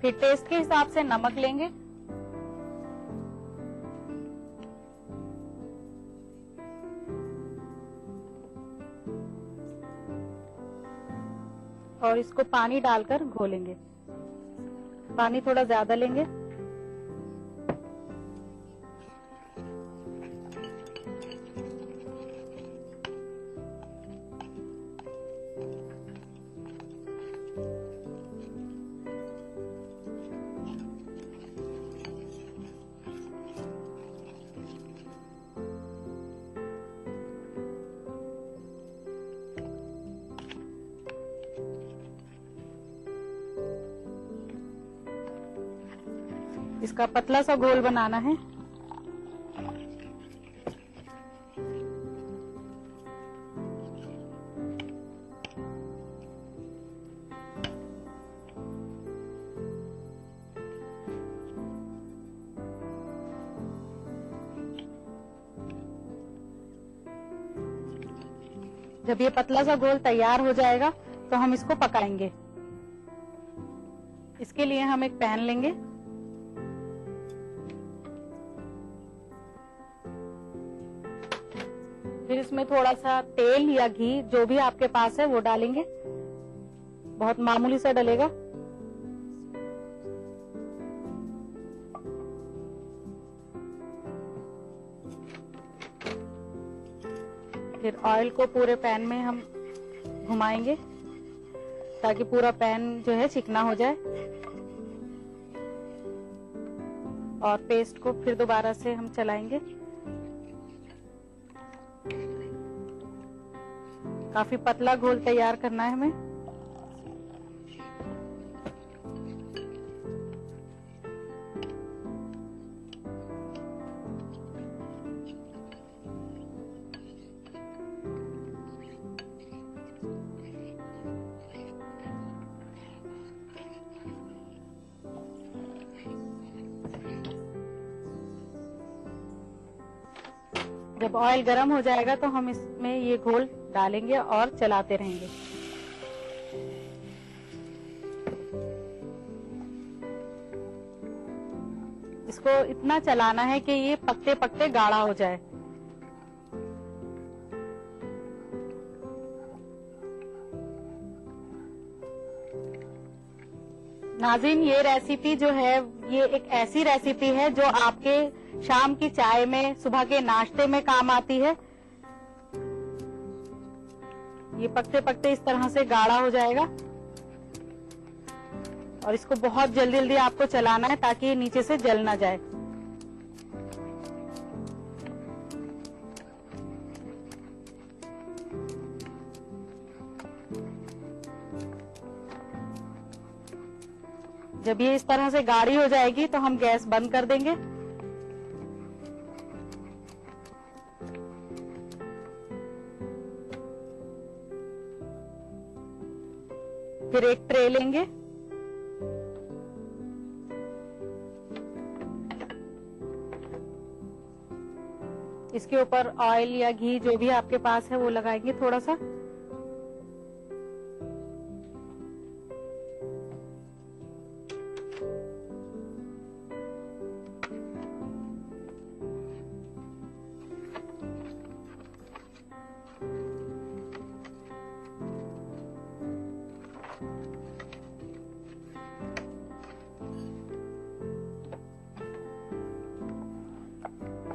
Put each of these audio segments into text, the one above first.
फिर टेस्ट के हिसाब से नमक लेंगे, और इसको पानी डालकर घोलेंगे। पानी थोड़ा ज्यादा लेंगे। इसका पतला सा घोल बनाना है। जब ये पतला सा घोल तैयार हो जाएगा तो हम इसको पकाएंगे। इसके लिए हम एक पैन लेंगे, फिर इसमें थोड़ा सा तेल या घी जो भी आपके पास है वो डालेंगे। बहुत मामूली सा डलेगा। फिर ऑयल को पूरे पैन में हम घुमाएंगे ताकि पूरा पैन जो है चिकना हो जाए। और पेस्ट को फिर दोबारा से हम चलाएंगे। काफी पतला घोल तैयार करना है हमें। जब ऑयल गर्म हो जाएगा तो हम इसमें ये घोल डालेंगे और चलाते रहेंगे। इसको इतना चलाना है कि ये पकते पकते गाढ़ा हो जाए। नाज़रीन, ये रेसिपी जो है ये एक ऐसी रेसिपी है जो आपके शाम की चाय में, सुबह के नाश्ते में काम आती है। ये पकते पकते इस तरह से गाढ़ा हो जाएगा और इसको बहुत जल्दी जल्दी आपको चलाना है ताकि ये नीचे से जल ना जाए। जब ये इस तरह से गाढ़ी हो जाएगी तो हम गैस बंद कर देंगे। फिर एक ट्रे लेंगे, इसके ऊपर ऑयल या घी जो भी आपके पास है वो लगाएंगे थोड़ा सा।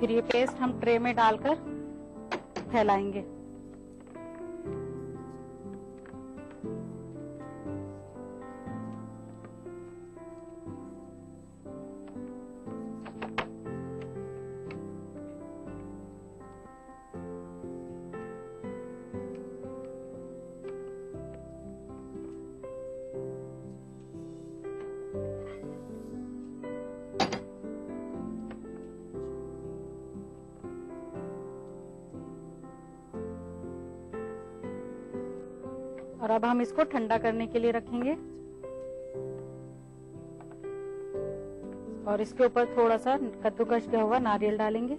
फिर ये पेस्ट हम ट्रे में डालकर फैलाएंगे। और अब हम इसको ठंडा करने के लिए रखेंगे और इसके ऊपर थोड़ा सा कद्दूकस किया हुआ नारियल डालेंगे।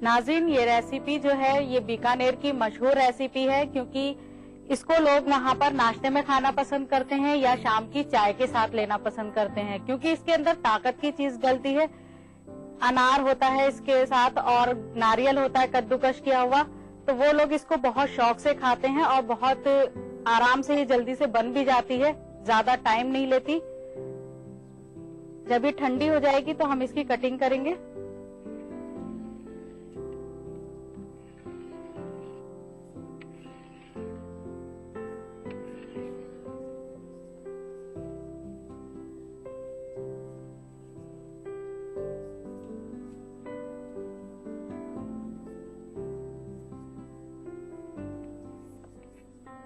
नाज़रीन, ये रेसिपी जो है ये बीकानेर की मशहूर रेसिपी है, क्योंकि इसको लोग वहाँ पर नाश्ते में खाना पसंद करते हैं या शाम की चाय के साथ लेना पसंद करते हैं, क्योंकि इसके अंदर ताकत की चीज डलती है। अनार होता है इसके साथ और नारियल होता है कद्दूकश किया हुआ, तो वो लोग इसको बहुत शौक से खाते हैं और बहुत आराम से ये जल्दी से बन भी जाती है, ज्यादा टाइम नहीं लेती। जब ये ठंडी हो जाएगी तो हम इसकी कटिंग करेंगे।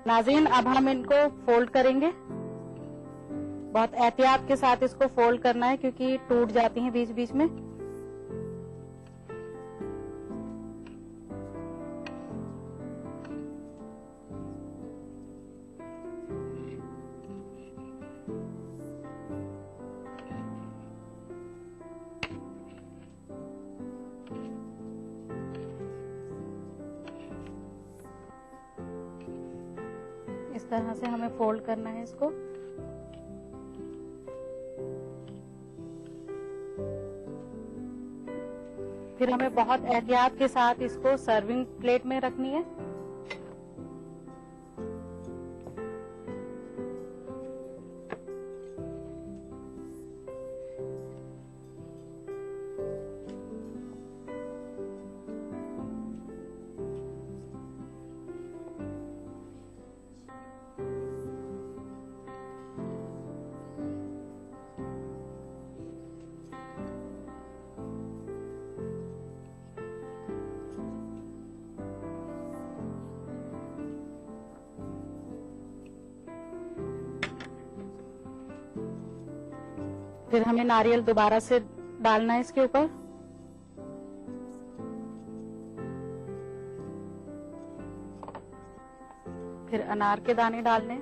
नाज़रीन, अब हम इनको फोल्ड करेंगे। बहुत एहतियात के साथ इसको फोल्ड करना है, क्योंकि टूट जाती हैं बीच बीच में। इस तरह से हमें फोल्ड करना है इसको। फिर हमें बहुत एहतियात के साथ इसको सर्विंग प्लेट में रखनी है। फिर हमें नारियल दोबारा से डालना है इसके ऊपर। फिर अनार के दाने डालने।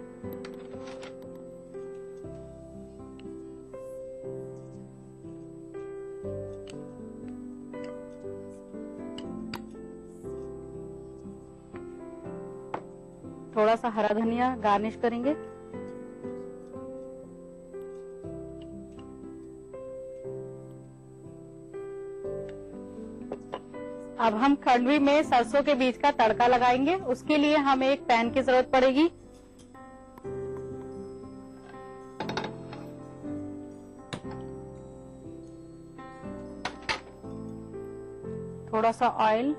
थोड़ा सा हरा धनिया गार्निश करेंगे। अब हम खंडवी में सरसों के बीज का तड़का लगाएंगे। उसके लिए हमें एक पैन की जरूरत पड़ेगी। थोड़ा सा ऑयल,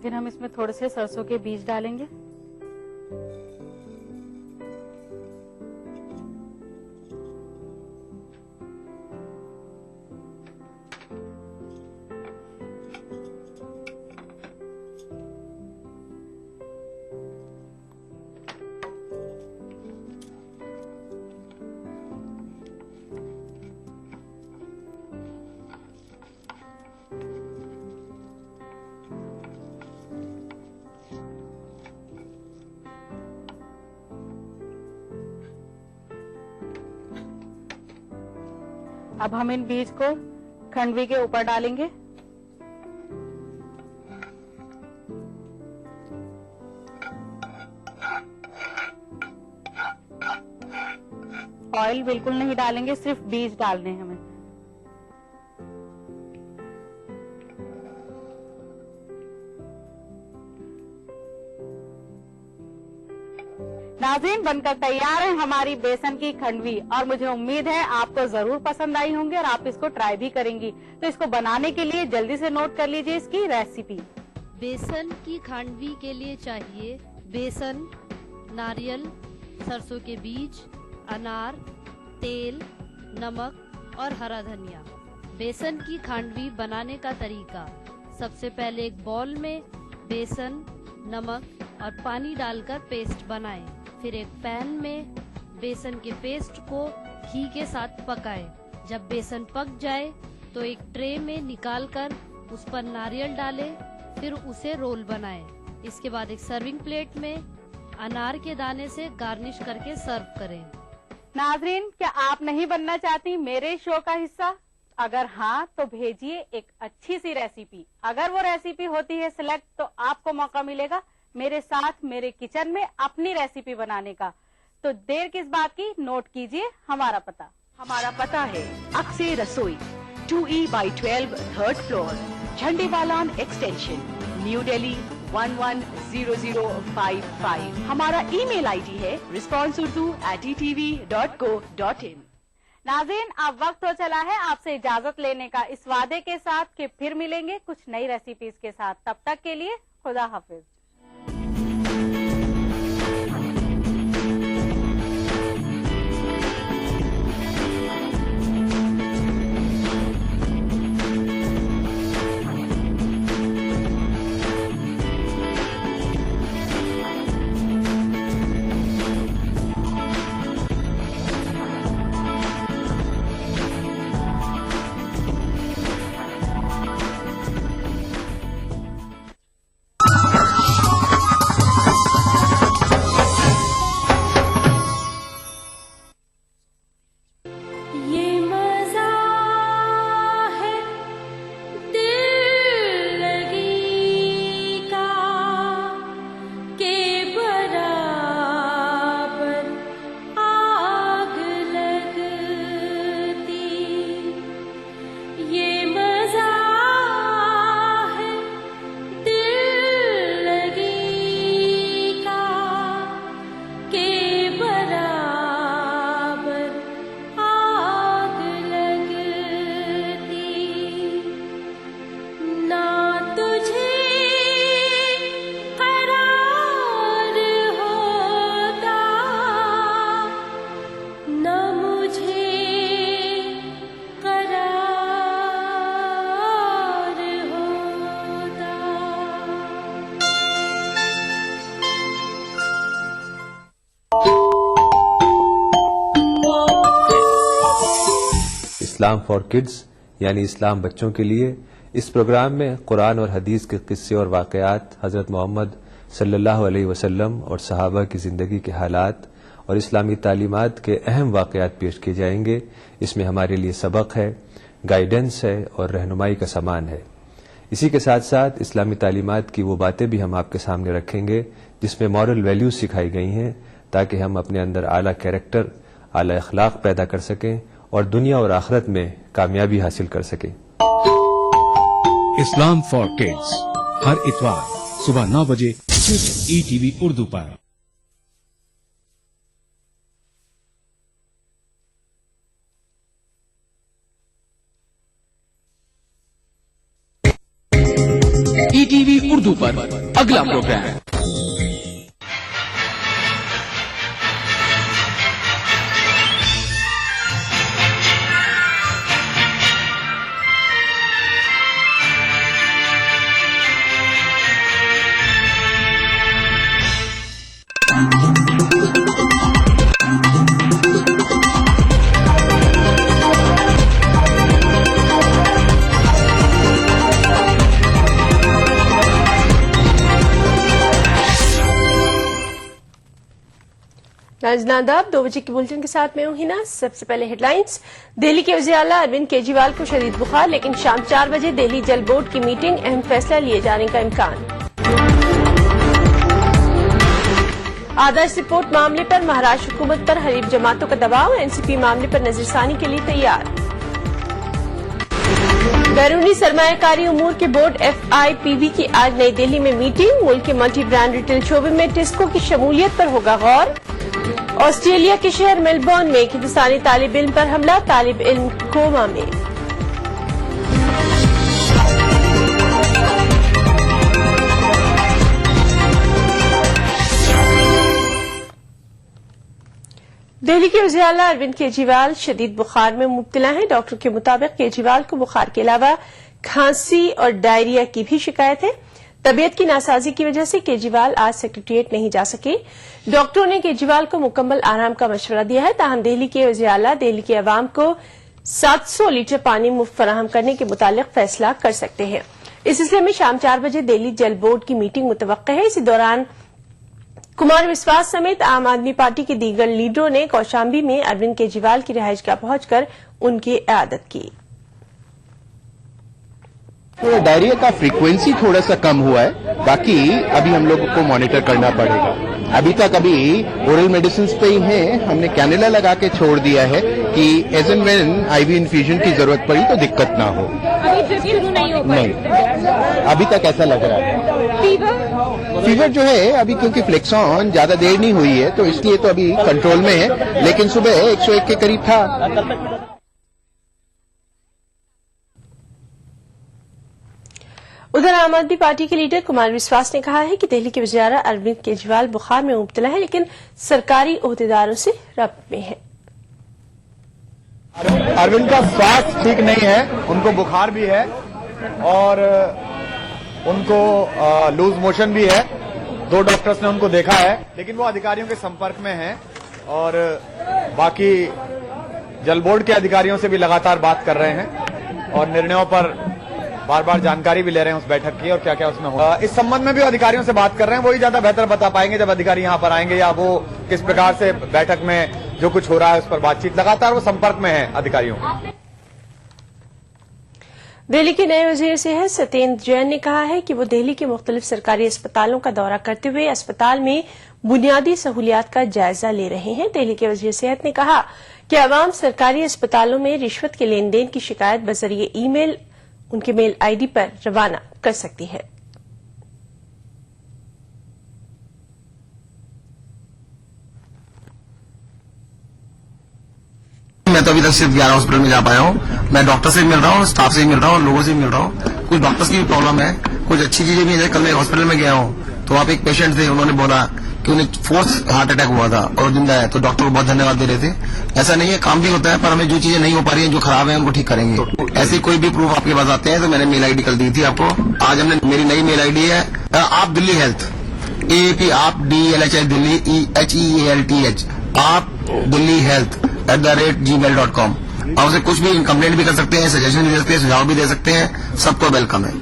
फिर हम इसमें थोड़े से सरसों के बीज डालेंगे। अब हम इन बीज को खंडवी के ऊपर डालेंगे। ऑयल बिल्कुल नहीं डालेंगे, सिर्फ बीज डालने हैं हमें। नाज़रीन, बनकर तैयार है हमारी बेसन की खंडवी, और मुझे उम्मीद है आपको जरूर पसंद आई होंगी और आप इसको ट्राई भी करेंगी। तो इसको बनाने के लिए जल्दी से नोट कर लीजिए इसकी रेसिपी। बेसन की खांडवी के लिए चाहिए बेसन, नारियल, सरसों के बीज, अनार, तेल, नमक और हरा धनिया। बेसन की खांडवी बनाने का तरीका: सबसे पहले एक बाउल में बेसन, नमक और पानी डालकर पेस्ट बनाएं। फिर एक पैन में बेसन के पेस्ट को घी के साथ पकाएं। जब बेसन पक जाए तो एक ट्रे में निकालकर उस पर नारियल डालें, फिर उसे रोल बनाएं। इसके बाद एक सर्विंग प्लेट में अनार के दाने से गार्निश करके सर्व करें। नाजरीन, क्या आप नहीं बनना चाहती मेरे शो का हिस्सा? अगर हाँ तो भेजिए एक अच्छी सी रेसिपी। अगर वो रेसिपी होती है सिलेक्ट तो आपको मौका मिलेगा मेरे साथ मेरे किचन में अपनी रेसिपी बनाने का। तो देर किस बात की, नोट कीजिए हमारा पता। हमारा पता है अक्से रसोई 2E/12 3rd floor, Jhandewalan extension, new Delhi 110055। हमारा ईमेल आईडी है responseurdu@etv.co.in। नाज़रीन, अब वक्त हो चला है आपसे इजाजत लेने का, इस वादे के साथ कि फिर मिलेंगे कुछ नई रेसिपीज के साथ। तब तक के लिए खुदा हाफिज। इस्लाम फॉर किड्स यानी इस्लाम बच्चों के लिए। इस प्रोग्राम में कुरान और हदीस के किस्से और वाक़यात, हज़रत मोहम्मद सल्लल्लाहु अलैहि वसल्लम और सहाबा की ज़िंदगी के हालात और इस्लामी तालीमात के अहम वाक़यात पेश किए जाएंगे। इसमें हमारे लिए सबक है, गाइडेंस है और रहनुमाई का सामान है। इसी के साथ साथ इस्लामी तालीमात की वो बातें भी हम आपके सामने रखेंगे जिसमें मॉरल वैल्यूज सिखाई गई हैं, ताकि हम अपने अंदर आला कैरेक्टर, आला अखलाक पैदा कर सकें और दुनिया और आखिरत में कामयाबी हासिल कर सकें। इस्लाम फॉर किड्स हर इतवार सुबह 9 बजे सिर्फ ETV उर्दू पर। ETV उर्दू पर अगला प्रोग्राम नाज़नादाब 2 बजे के बुलेटिन के साथ मैं हूं हिना। सबसे पहले हेडलाइंस। दिल्ली के वज़ीर आला अरविंद केजरीवाल को शदीद बुखार, लेकिन शाम 4 बजे दिल्ली जल बोर्ड की मीटिंग, अहम फैसला लिए जाने का इम्कान। आदर्श रिपोर्ट मामले पर महाराष्ट्र हुकूमत पर हरीफ जमातों का दबाव, एनसीपी मामले पर नजरसानी के लिए तैयार। बैरूनी सरमायाकारी उमूर के बोर्ड FIPB की आज नई दिल्ली में मीटिंग, मुल्क के मल्टी ब्रांड रिटेल शोबे में टिस्को की शमूलियत पर होगा गौर। ऑस्ट्रेलिया के शहर मेलबर्न में एक हिंदुस्तानी तालिब इल्म पर हमला, तालिब इल्म कोमा में। दिल्ली के वज़ीर आला अरविंद केजरीवाल शदीद बुखार में मुब्तला हैं। डॉक्टर के मुताबिक केजरीवाल को बुखार के अलावा खांसी और डायरिया की भी शिकायत है। तबीयत की नासाजी की वजह से केजरीवाल आज सेक्रेटेरिएट नहीं जा सके। डॉक्टरों ने केजरीवाल को मुकम्मल आराम का मशवरा दिया है। ताहम दिल्ली के वज़ीर आला दिल्ली के अवाम को 700 लीटर पानी मुफ्त फराहम करने के मुतालिक फैसला कर सकते हैं। इस सिलसिले में शाम 4 बजे दिल्ली जल बोर्ड की मीटिंग मुतवक्किल है। इसी दौरान कुमार विश्वास समेत आम आदमी पार्टी के दीगर लीडरों ने कौशाम्बी में अरविंद केजरीवाल की रिहाइशगाह पहुंचकर उनकी इयादत की। तो डायरिया का फ्रीक्वेंसी थोड़ा सा कम हुआ है, बाकी अभी हम लोगों को मॉनिटर करना पड़ेगा। अभी तक ओरल मेडिसिन पे ही हैं, हमने कैनुला लगा के छोड़ दिया है कि as and when IV infusion की जरूरत पड़ी तो दिक्कत ना हो। नहीं, अभी तक ऐसा लग रहा है। फीवर जो है अभी क्योंकि फ्लेक्सॉन ज्यादा देर नहीं हुई है तो इसलिए तो अभी कंट्रोल में है, लेकिन सुबह 101 के करीब था। उधर आम आदमी पार्टी के लीडर कुमार विश्वास ने कहा है कि दिल्ली के वज़ीर आला अरविंद केजरीवाल बुखार में मुब्तला है, लेकिन सरकारी ओहदेदारों से रब्त में है। अरविंद का स्वास्थ्य ठीक नहीं है, उनको बुखार भी है और उनको लूज मोशन भी है। 2 डॉक्टर्स ने उनको देखा है, लेकिन वो अधिकारियों के संपर्क में हैं और बाकी जल बोर्ड के अधिकारियों से भी लगातार बात कर रहे हैं और निर्णयों पर बार बार जानकारी भी ले रहे हैं उस बैठक की और क्या क्या उसमें होगा। इस संबंध में भी अधिकारियों से बात कर रहे हैं, वही ज्यादा बेहतर बता पाएंगे जब अधिकारी यहाँ पर आएंगे, या वो किस प्रकार से बैठक में जो कुछ हो रहा है उस पर बातचीत। लगातार वो संपर्क में है अधिकारियों। दिल्ली के नए वजीर सेहत सत्येंद्र जैन ने कहा है कि वो दिल्ली के मुख्तलिफ सरकारी अस्पतालों का दौरा करते हुए अस्पताल में बुनियादी सहूलियात का जायजा ले रहे हैं। दिल्ली के वजीर सेहत ने कहा कि आवाम सरकारी अस्पतालों में रिश्वत के लेन देन की शिकायत बजरिए ईमेल उनके मेल आईडी पर रवाना कर सकती है। मैं तो अभी तक सिर्फ 11 हॉस्पिटल में जा पाया हूँ। मैं डॉक्टर से भी मिल रहा हूँ, स्टाफ से भी मिल रहा हूँ, लोगों से भी मिल रहा हूँ। कुछ डॉक्टर्स की भी प्रॉब्लम है, कुछ अच्छी चीजें भी है। कल मैं हॉस्पिटल में गया हूँ तो वहाँ पे एक पेशेंट थे, उन्होंने बोला कि उन्हें 4th हार्ट अटैक हुआ था और जिंदा है, तो डॉक्टर को बहुत धन्यवाद दे रहे थे। ऐसा नहीं है, काम भी होता है, पर हमें जो चीजें नहीं हो पा रही हैं, जो खराब है, उनको ठीक करेंगे। ऐसे कोई भी प्रूफ आपके पास आते हैं तो मैंने मेल आईडी कल दी थी आपको। आज हमने मेरी नई मेल आईडी है आप दिल्ली हेल्थ AAP आप DLHI दिल्ली HEALTH आप दिल्ली हेल्थ @gmail.com। आप उसे कुछ भी कंप्लेंट भी कर सकते हैं, सजेशन भी दे सकते हैं, सुझाव भी दे सकते हैं, सबको वेलकम है।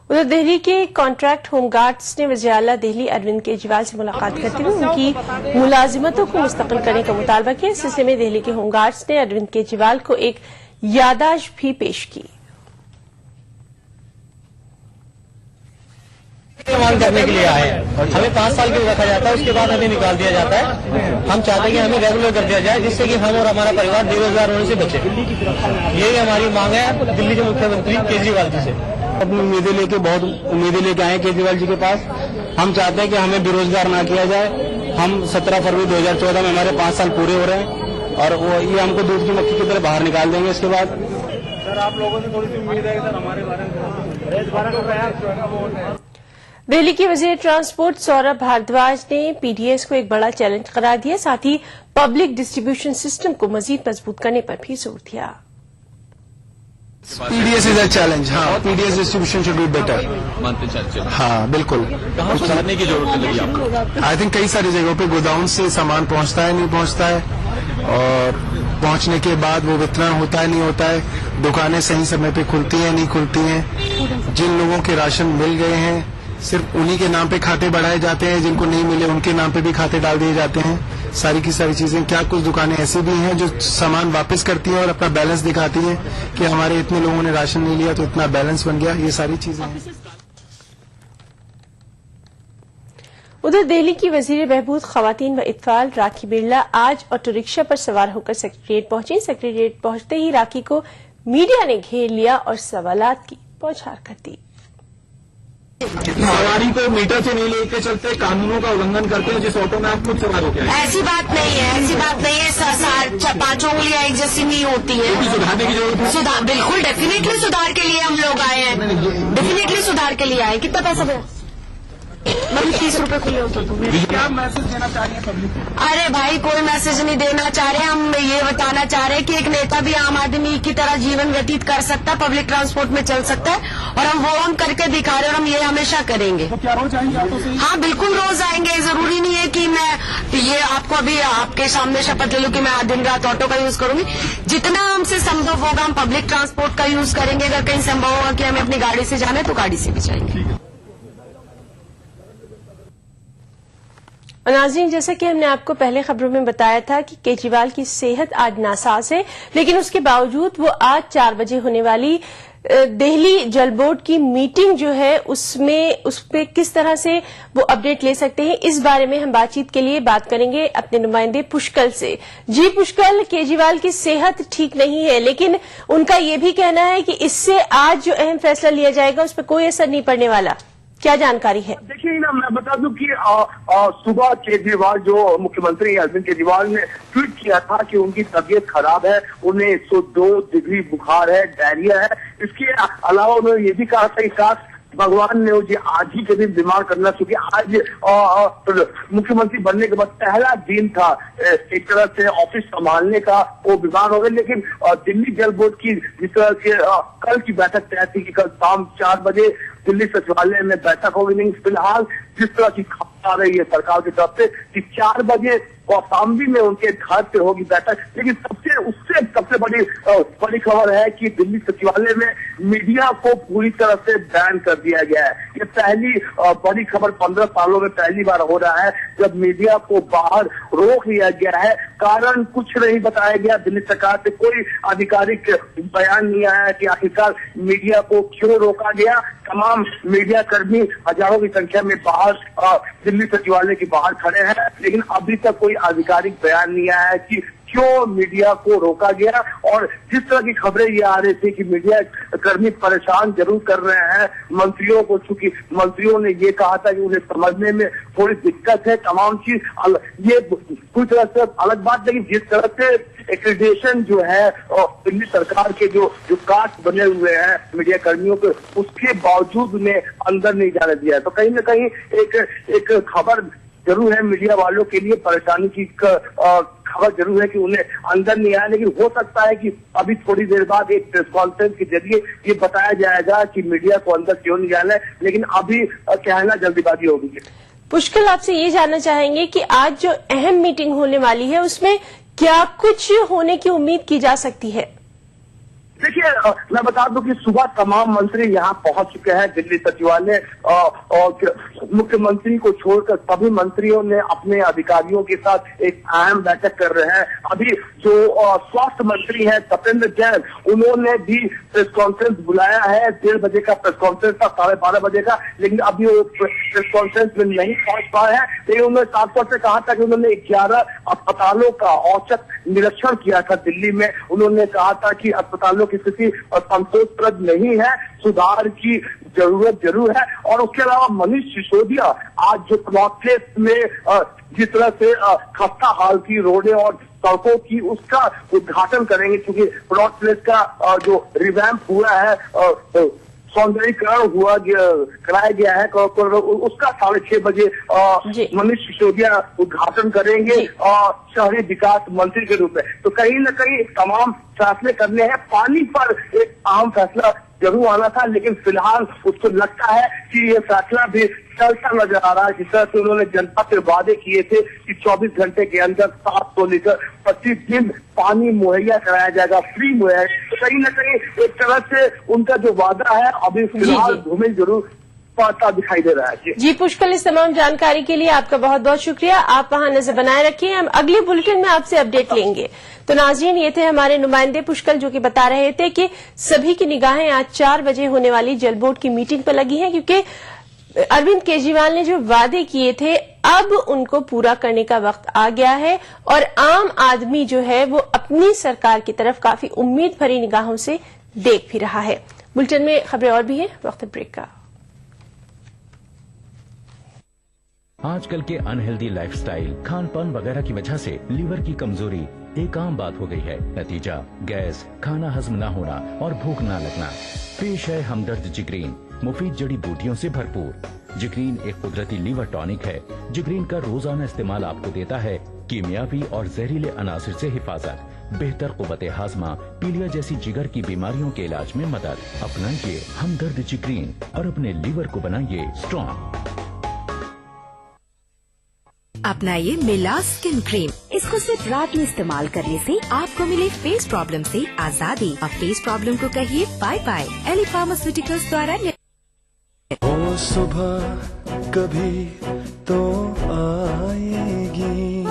उधर दिल्ली के कॉन्ट्रैक्ट होमगार्ड्स ने वज़ीर आला दिल्ली अरविंद केजरीवाल से मुलाकात करते हुए उनकी मुलाजिमतों को मुस्तकिल करने का मुतालबा किया। इस सिलसिले में दिल्ली के होमगार्ड्स ने अरविंद केजरीवाल को एक याददाश्त भी पेश की। मांग करने के लिए आए हैं। हमें 5 साल के लिए रखा जाता है, उसके बाद हमें निकाल दिया जाता है। हम चाहते हैं कि हमें रेगुलर कर दिया जाए, जिससे कि हम और हमारा परिवार बेरोजगार होने से बचे। यही हमारी मांग है दिल्ली के मुख्यमंत्री केजरीवाल जी से। अपनी उम्मीदें लेके बहुत उम्मीदें लेके आए केजरीवाल जी के पास। हम चाहते हैं कि हमें बेरोजगार ना किया जाए। हम 17 फरवरी 2014 में हमारे 5 साल पूरे हो रहे हैं और वो ये हमको दूध की मक्खी की तरह बाहर निकाल देंगे। इसके बाद सर आप लोगों से थोड़ी सी उम्मीद है सर हमारे बारे में। दिल्ली के वजीर ट्रांसपोर्ट सौरभ भारद्वाज ने PDS को एक बड़ा चैलेंज करार दिया, साथ ही पब्लिक डिस्ट्रीब्यूशन सिस्टम को मजीद मजबूत करने पर भी जोर दिया। PDS is a challenge. हाँ, PDS distribution should be better. हाँ बिल्कुल, कहाँ सुधारने की जरूरत लगी आपको? आई थिंक कई सारी जगहों पे गोदाउन से सामान पहुंचता है नहीं पहुंचता है, और पहुंचने के बाद वो वितरण होता है नहीं होता है, दुकानें सही समय पे खुलती हैं नहीं खुलती हैं, जिन लोगों के राशन मिल गए हैं सिर्फ उन्हीं के नाम पे खाते बढ़ाए जाते हैं, जिनको नहीं मिले उनके नाम पे भी खाते डाल दिए जाते हैं। सारी की सारी चीजें, क्या कुछ दुकानें ऐसी भी हैं जो सामान वापस करती हैं और अपना बैलेंस दिखाती हैं कि हमारे इतने लोगों ने राशन नहीं लिया तो इतना बैलेंस बन गया। ये सारी चीजें हैं। उधर दिल्ली की वजीर बहबूद खवातीन व इत्फाल राखी बिरला आज ऑटो रिक्शा पर सवार होकर सेक्रेटेरिएट पहुंची। सेक्रेटेरिएट पहुंचते ही राखी को मीडिया ने घेर लिया और सवालात की बौछार कर दी। सवारी को मीटर से नहीं लेके चलते, कानूनों का उल्लंघन करते हैं जिस ऑटो में आप खुद सवार होते हैं। ऐसी बात नहीं है, ऐसी बात नहीं है। 5 उंगलियां एक जैसी नहीं होती है। सुधारने की जरूरत है। सुधार बिल्कुल डेफिनेटली सुधार के लिए हम लोग आए हैं, डेफिनेटली सुधार के लिए आए। कितना पैसा मतलब 30 रुपए खुले हो तो क्या मैसेज देना चाह रही है पब्लिक? अरे भाई कोई मैसेज नहीं देना चाह रहे, हम ये बताना चाह रहे हैं कि एक नेता भी आम आदमी की तरह जीवन व्यतीत कर सकता है, पब्लिक ट्रांसपोर्ट में चल सकता है, और हम वो हम करके दिखा रहे हैं और हम ये हमेशा करेंगे। तो क्या रोज आएंगे आप? हाँ बिल्कुल रोज आएंगे, जरूरी नहीं है कि मैं ये आपको अभी आपके सामने शपथ ले लूं कि मैं दिन रात ऑटो का यूज करूंगी। जितना हमसे संभव होगा हम पब्लिक ट्रांसपोर्ट का यूज करेंगे। अगर कहीं संभव होगा कि हमें अपनी गाड़ी से जाना है तो गाड़ी से भी जाएंगे। नाज़रीन, जैसा कि हमने आपको पहले खबरों में बताया था कि केजरीवाल की सेहत आज नासाज है, लेकिन उसके बावजूद वो आज 4 बजे होने वाली दिल्ली जल बोर्ड की मीटिंग जो है उस पे किस तरह से वो अपडेट ले सकते हैं, इस बारे में हम बातचीत के लिए बात करेंगे अपने नुमाइंदे पुष्कल से। जी पुष्कल, केजरीवाल की सेहत ठीक नहीं है, लेकिन उनका ये भी कहना है कि इससे आज जो अहम फैसला लिया जाएगा उस पर कोई असर नहीं पड़ने वाला। क्या जानकारी है? देखिए ना, मैं बता दूं कि सुबह केजरीवाल जो मुख्यमंत्री अरविंद केजरीवाल ने ट्वीट किया था कि उनकी तबीयत खराब है, उन्हें 102 डिग्री बुखार है, डायरिया है। इसके अलावा उन्होंने ये भी कहा था कि काश भगवान ने मुझे आज ही के दिन बीमार करना, क्योंकि आज मुख्यमंत्री बनने के बाद पहला दिन था एक तरह से ऑफिस संभालने का, वो बीमार हो गए। लेकिन दिल्ली जल बोर्ड की जिस तरह से कल की बैठक तय थी कि कल शाम 4 बजे दिल्ली सचिवालय में बैठक होगी, लेकिन फिलहाल जिस तरह की खबर आ रही है सरकार की तरफ से कि 4 बजे कौशाम्बी में उनके घर पे होगी बैठक। लेकिन सबसे बड़ी खबर है कि दिल्ली सचिवालय में मीडिया को पूरी तरह से बैन कर दिया गया है। ये पहली बड़ी खबर 15 सालों में पहली बार हो रहा है जब मीडिया को बाहर रोक लिया गया है। कारण कुछ नहीं बताया गया, दिल्ली सरकार से कोई आधिकारिक बयान नहीं आया कि आखिरकार मीडिया को क्यों रोका गया। तमाम मीडिया कर्मी हजारों की संख्या में बाहर दिल्ली सचिवालय के बाहर खड़े हैं, लेकिन अभी तक कोई आधिकारिक बयान नहीं आया है कि क्यों मीडिया को रोका गया। और जिस तरह की खबरें ये आ रही थी कि मीडिया कर्मी परेशान जरूर कर रहे हैं मंत्रियों को, चूंकि मंत्रियों ने ये कहा था कि उन्हें समझने में थोड़ी दिक्कत है, तमाम चीज ये पूरी तरह से अलग बात। लेकिन जिस तरह से एक्रीडेशन जो है दिल्ली सरकार के जो कार्ड बने हुए हैं मीडिया कर्मियों के, उसके बावजूद उन्हें अंदर नहीं जाने दिया। तो कहीं न कहीं एक खबर जरूर है मीडिया वालों के लिए, परेशानी की खबर जरूर है कि उन्हें अंदर नहीं आया। लेकिन हो सकता है कि अभी थोड़ी देर बाद एक प्रेस कॉन्फ्रेंस के जरिए ये बताया जाएगा कि मीडिया को अंदर क्यों नहीं जाना है, लेकिन अभी कहना जल्दीबाजी होगी। पुष्कल, आपसे ये जानना चाहेंगे कि आज जो अहम मीटिंग होने वाली है उसमें क्या कुछ होने की उम्मीद की जा सकती है? देखिए, मैं बता दूं कि सुबह तमाम मंत्री यहाँ पहुंच चुके हैं दिल्ली सचिवालय, और मुख्यमंत्री को छोड़कर सभी मंत्रियों ने अपने अधिकारियों के साथ एक अहम बैठक कर रहे हैं। अभी जो स्वास्थ्य मंत्री हैं तपेंद्र जैन, उन्होंने भी प्रेस कॉन्फ्रेंस बुलाया है। 1:30 बजे का प्रेस कॉन्फ्रेंस था, 12:30 बजे का, लेकिन अभी वो प्रेस कॉन्फ्रेंस में नहीं पहुंच पाए हैं। लेकिन उन्होंने साफ तौर से कहा था कि उन्होंने 11 अस्पतालों का औचक निरीक्षण किया था दिल्ली में। उन्होंने कहा था कि अस्पतालों की स्थिति संतोषप्रद नहीं है, सुधार की जरूरत जरूर है। और उसके अलावा मनीष सिसोदिया आज जो प्लॉट प्लेस में जिस तरह से खस्ता हाल की रोडें और सड़कों की, उसका उद्घाटन करेंगे, क्योंकि प्लॉट प्लेस का जो रिवैम्प हुआ है, सौंदर्यीकरण कराया गया है, उसका 6:30 बजे मनीष सिसोदिया उद्घाटन करेंगे शहरी विकास मंत्री के रूप में। तो कहीं न कहीं तमाम फैसले करने हैं। पानी पर एक अहम फैसला जरूर आना था, लेकिन फिलहाल उसको लगता है कि ये फैसला भी चलता नजर आ रहा है। जिस तरह से उन्होंने जनता से वादे किए थे कि 24 घंटे के अंदर 700 लीटर प्रतिदिन पानी मुहैया कराया जाएगा, फ्री मुहैया। तो कहीं न कहीं एक तरह से उनका जो वादा है अभी फिलहाल धूमिल जरूर पाता दिखाई दे रहा है। जी पुष्कल, इस तमाम जानकारी के लिए आपका बहुत बहुत शुक्रिया। आप वहां नजर बनाए रखिए, हम अगले बुलेटिन में आपसे अपडेट लेंगे। तो नाज़रीन, ये थे हमारे नुमाइंदे पुष्कल जो कि बता रहे थे कि सभी की निगाहें आज 4 बजे होने वाली जल बोर्ड की मीटिंग पर लगी हैं, क्योंकि अरविंद केजरीवाल ने जो वादे किए थे अब उनको पूरा करने का वक्त आ गया है, और आम आदमी जो है वो अपनी सरकार की तरफ काफी उम्मीद भरी निगाहों से देख भी रहा है। बुलेटिन में खबरें और भी हैं, वक्त ब्रेक का। आजकल के अनहेल्दी लाइफस्टाइल, खान पान वगैरह की वजह से लीवर की कमजोरी एक आम बात हो गई है। नतीजा गैस, खाना हजम न होना और भूख न लगना। पेश है हमदर्द जिगरीन मुफीद जड़ी बूटियों से भरपूर। जिग्रीन एक कुदरती लीवर टॉनिक है। जिग्रीन का रोजाना इस्तेमाल आपको देता है कीमियावी और जहरीले अनासिर से हिफाजत, बेहतर कुव्वते हाजमा, पीलिया जैसी जिगर की बीमारियों के इलाज में मदद। अपनाइए हमदर्द जिग्रीन और अपने लीवर को बनाइए स्ट्रॉन्ग। अपनाइए मिला स्किन क्रीम। इसको सिर्फ रात में इस्तेमाल करने से आपको मिले फेस प्रॉब्लम से आजादी। अब फेस प्रॉब्लम को कहिए बाय बाय। एली फार्मास्यूटिकल्स द्वारा वो सुबह कभी तो आएगी।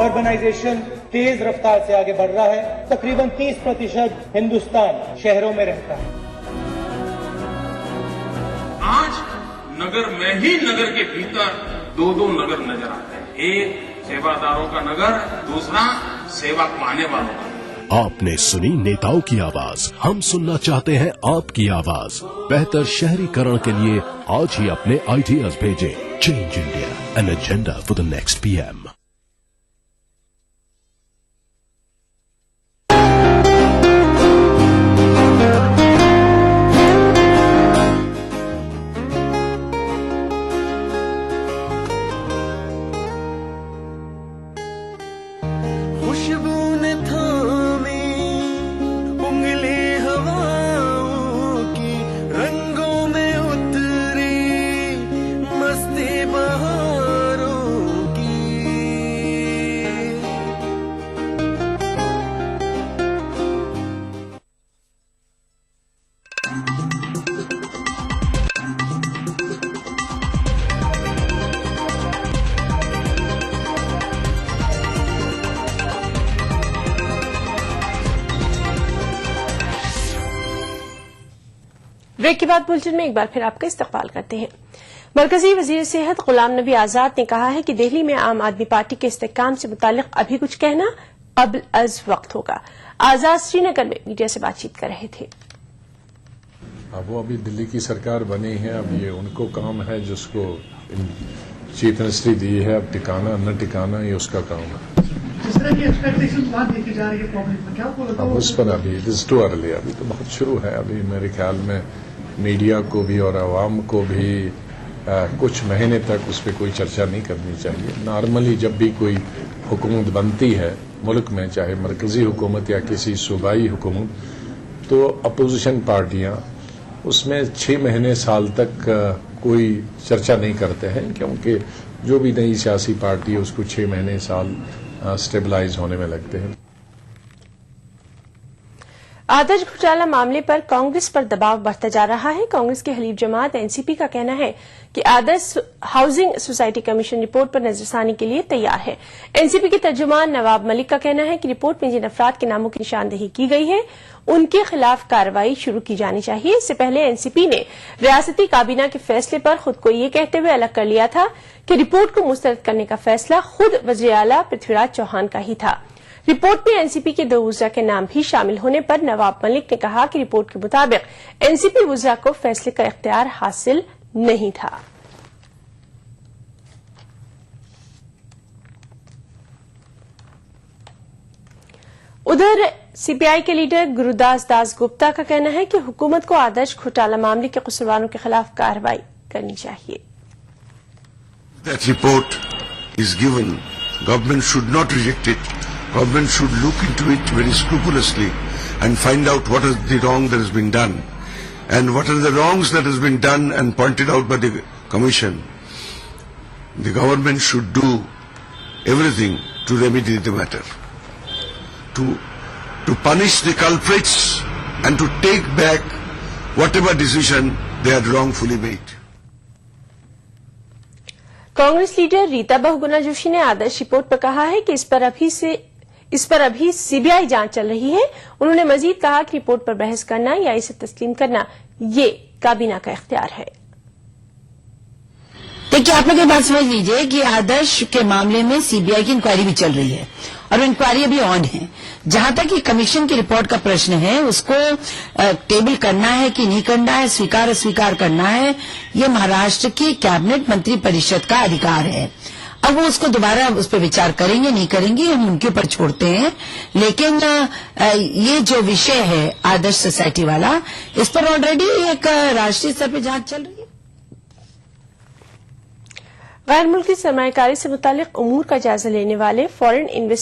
अर्बनाइजेशन तेज रफ्तार से आगे बढ़ रहा है। तकरीबन 30% हिंदुस्तान शहरों में रहता है। आज नगर में ही नगर के भीतर दो नगर नजर आते हैं। एक सेवादारों का नगर, दूसरा सेवा पाने वालों का। आपने सुनी नेताओं की आवाज, हम सुनना चाहते हैं आपकी आवाज। बेहतर शहरीकरण के लिए आज ही अपने आइडियाज भेजें। Change India, an agenda for the next PM। Break के बाद बुलेटिन में एक बार फिर आपका इस्तकबाल करते हैं। मरकजी वजीर सेहत गुलाम नबी आजाद ने कहा है कि दिल्ली में आम आदमी पार्टी के इस्तेहकाम से मुतालिक अभी कुछ कहना अब अज वक्त होगा। आजाद श्रीनगर में मीडिया से बातचीत कर रहे थे। अब वो अभी दिल्ली की सरकार बनी है, अब ये उनको काम है जिसको चीफ मिनिस्ट्री दी है, अब टिकाना न टिकाना ये उसका काम है। जिस तरह की एक्सपेक्टेशन बात देखी जा रही है पब्लिक में, क्या आपको लगता है? अब उस पर अभी इट इज टू अर्ली, अभी तो बहुत शुरू है। अभी मेरे ख्याल में मीडिया को भी और आवाम को भी कुछ महीने तक उस पर कोई चर्चा नहीं करनी चाहिए। नॉर्मली जब भी कोई हुकूमत बनती है मुल्क में, चाहे मरकजी हुकूमत या किसी सूबाई हुकूमत, तो अपोजिशन पार्टियां उसमें 6 महीने साल तक कोई चर्चा नहीं करते हैं, क्योंकि जो भी नई सियासी पार्टी है उसको 6 महीने साल स्टेबलाइज होने में लगते हैं। आदर्श घोटाला मामले पर कांग्रेस पर दबाव बढ़ता जा रहा है। कांग्रेस की हलीफ जमात एनसीपी का कहना है कि आदर्श हाउसिंग सोसाइटी कमीशन रिपोर्ट पर नजरसानी के लिए तैयार है। एनसीपी के तर्जुमान नवाब मलिक का कहना है कि रिपोर्ट में जिन अफराद के नामों की निशानदेही की गई है उनके खिलाफ कार्रवाई शुरू की जानी चाहिए। इससे पहले एनसीपी ने रियासती काबीना के फैसले पर खुद को ये कहते हुए अलग कर लिया था कि रिपोर्ट को मुस्तरद करने का फैसला खुद वज़ीर आला पृथ्वीराज चौहान का ही था। रिपोर्ट में एनसीपी के 2 वुज़रा के नाम भी शामिल होने पर नवाब मलिक ने कहा कि रिपोर्ट के मुताबिक एनसीपी वुज़रा को फैसले का इख्तियार हासिल नहीं था। उधर सीपीआई के लीडर गुरुदास दास गुप्ता का कहना है कि हुकूमत को आदर्श घोटाला मामले के कसूरवारों के खिलाफ कार्रवाई करनी चाहिए। That report is given. Government should not reject it. Government should look into it very scrupulously and find out what is the wrong that has been done and what are the wrongs that has been done and pointed out by the Commission. The government should do everything to remedy the matter, to punish the culprits and to take back whatever decision they had wrongfully made. Congress leader Rita Bahuguna Joshi ने आदर्श report पर कहा है कि इस पर अभी CBI जांच चल रही है। उन्होंने मजीद कहा कि रिपोर्ट पर बहस करना या इसे तस्लीम करना ये काबीना का इख्तियार है। देखिए, आप लोग ये बात समझ लीजिए कि आदर्श के मामले में सीबीआई की इंक्वायरी भी चल रही है और इंक्वायरी अभी ऑन है। जहां तक ये कमीशन की रिपोर्ट का प्रश्न है, उसको टेबल करना है कि नहीं करना है, स्वीकार अस्वीकार करना है, ये महाराष्ट्र की कैबिनेट मंत्री परिषद का अधिकार है। अब वो उसको दोबारा उस पर विचार करेंगे नहीं करेंगे हम उनके ऊपर छोड़ते हैं, लेकिन ये जो विषय है आदर्श सोसाइटी वाला, इस पर ऑलरेडी एक राष्ट्रीय स्तर पर जांच चल रही है। गैर मुल्की सरमायाकारी से मुतालिक उमूर का जायजा लेने वाले फॉरेन इन्वेस्टमेंट